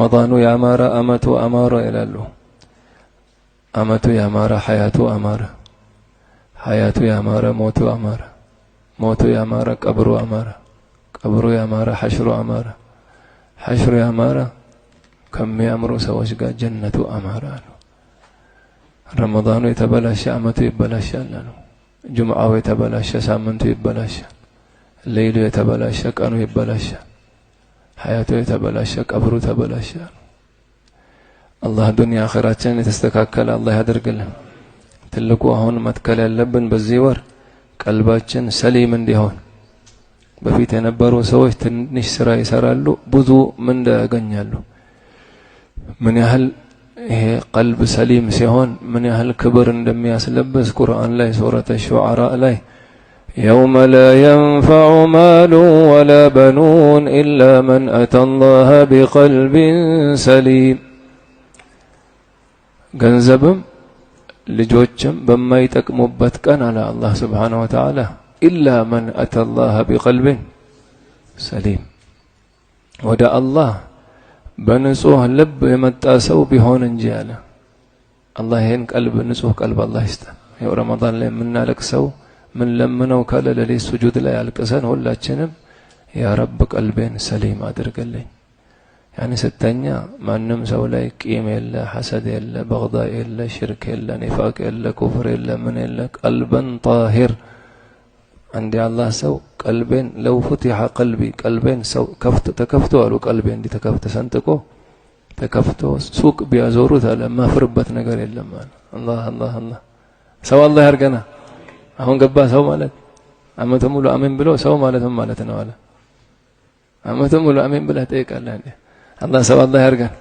ረመዳኑ ያማረ አመቱ አማረ ይላሉ። አመቱ ያማረ ሐያቱ አማረ፣ ሐያቱ ያማረ ሞቱ አማረ፣ ሞቱ ያማረ ቀብሩ አማረ፣ ቀብሩ ያማረ ሐሽሩ አማረ፣ ሐሽሩ ያማረ ከሚያምሩ ሰዎች ጋር ጀነቱ አማረ አሉ። ረመዳኑ የተበላሸ አመቱ ይበላሻል አሉ። ጁምዓው የተበላሸ ሳምንቱ ይበላሻል። ሌይሉ የተበላሸ ቀኑ ይበላሻል። ሐያቱ የተበላሸ ቀብሩ ተበላሻል። አላህ ዱንያ አኺራችንን የተስተካከለ አላህ ያደርግልን። ትልቁ አሁን መትከል ያለብን በዚህ ወር ቀልባችን ሰሊም እንዲሆን። በፊት የነበሩ ሰዎች ትንሽ ስራ ይሰራሉ፣ ብዙ ምንዳ ያገኛሉ። ምን ያህል ይሄ ቀልብ ሰሊም ሲሆን ምን ያህል ክብር እንደሚያስለብስ ቁርአን ላይ ሱረቱ ሹዓራ ላይ يوم لا ينفع مال ولا بنون إلا من أتى الله بقلب سليم ገንዘብም ልጆችም በማይጠቅሙበት ቀን አለ አላህ Subhanahu Wa Ta'ala إلا من أتى الله بقلب سليم ወደ አላህ በንጹህ ልብ የመጣ ሰው ቢሆን እንጂ አለ አላህ። ይሄን ቀልብ ንጹህ ቀልብ አላህ ይስጠን። ያው ረመዳን ላይ የምናለቅሰው ምን ለምነው ካለ ለሌት ሱጁድ ላይ አልቅሰን ሁላችንም ያ ረብ ቀልቤን ሰሊም አድርግልኝ። ያኔ ስተኛ ማንም ሰው ላይ ቂም የለ፣ ሐሰድ የለ፣ በግዳ የለ፣ ሽርክ የለ፣ ኒፋቅ የለ፣ ኩፍር የለ፣ ምን የለ፣ ቀልበን ጣሂር። አንድ አላህ ሰው ቀልቤን ለው ፉቲሐ ቀልቢ ቀልቤን ሰው ተከፍቶ አሉ ቀልቤን እንዲህ ተከፍቶ ሰንጥቆ ተከፍቶ ሱቅ ቢያዞሩት አለ ማፍርበት ነገር የለም አለ። አላህ አላህ አላህ ሰው አላህ ያርገና። አሁን ገባ ሰው ማለት አመቱ ሙሉ አሜን ብሎ ሰው ማለት ምን ማለት ነው አለ። አመቱ ሙሉ አሜን ብለህ ጠይቃለህ እንዴ? አላህ ሰው አላህ ያርገን።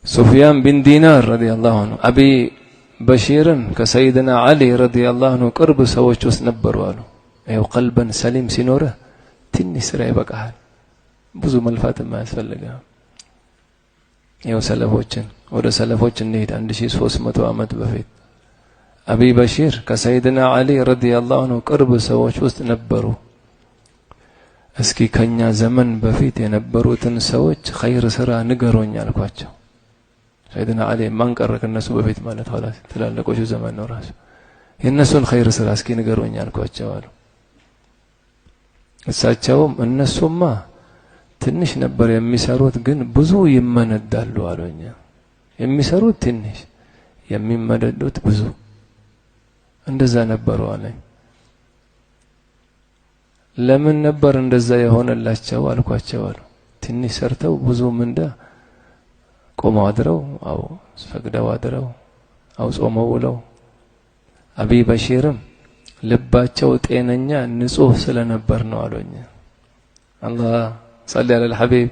ሱፊያን ቢን ዲናር ረዲየላሁ ዐንሁ አቢ በሺርን ከሰይድና ዓሊ ረዲየላሁ ዐንሁ ቅርብ ሰዎች ውስጥ ነበሩ አሉ። ይኸው ቀልበን ሰሊም ሲኖርህ ትንሽ ስራ ይበቃሃል፣ ብዙ መልፋትም አያስፈልግም። ይኸው ሰለፎችን ወደ ሰለፎች እንሂድ 1300 ዓመት በፊት አቢ በሺር ከሰይድና ዓሊ ረዲየላሁ ዐንሁ ቅርብ ሰዎች ውስጥ ነበሩ። እስኪ ከኛ ዘመን በፊት የነበሩትን ሰዎች ኸይር ስራ ንገሩኝ አልኳቸው። ሰይድና ዓሊ ማን ቀረ ከነሱ በፊት ማለት ኋላስ ትላልቆቹ ዘመን ነው ራሱ። የነሱን ኸይር ስራ እስኪ ንገሩኝ አልኳቸው አሉ። እሳቸውም እነሱማ ትንሽ ነበር የሚሰሩት ግን ብዙ ይመነዳሉ አሉኝ። የሚሰሩት ትንሽ የሚመነዱት ብዙ እንደዛ ነበሩ አለኝ። ለምን ነበር እንደዛ የሆነላቸው አልኳቸው አሉ። ትንሽ ሰርተው ብዙ ምንዳ ቆመው አድረው አው ሰግደው አድረው አው ጾመው ውለው። አቢ በሺርም ልባቸው ጤነኛ ንጹህ ስለነበር ነው አሉኝ። አላህ صلي على الحبيب